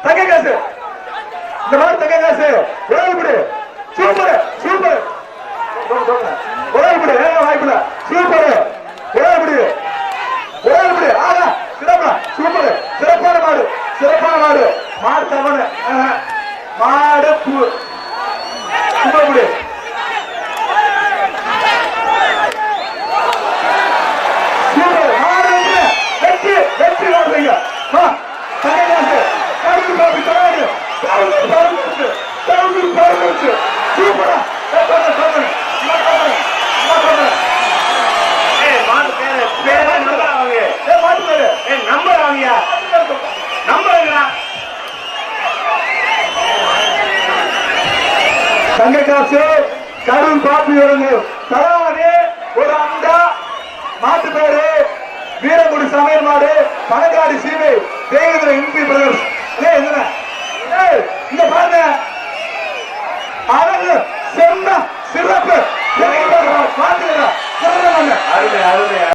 தங்க காசு இந்த மாதிரி தங்க காசு உழவுபடி சூப்பர் சூப்பர் உழவுபடி வாய்ப்புல சூப்பர் உழவுபடி உழவுபடி ஆகா சிறப்பா சூப்பர் சிறப்பான மாடு மாடு தவணை மாடு பூ சூப்பர் வெற்றி வாழ்றீங்க சூப்பரா தங்க காசு கரூர் காப்பி வருங்க தராது ஒரு அண்டா மாட்டு பேரு வீரங்குடி சமையல் மாடு பணக்காடி சீவை தேவேந்திர எம்பி பிரதர்ஸ் இங்க பாருங்க அழகு செம்ம சிறப்பு பாத்துக்கிறேன்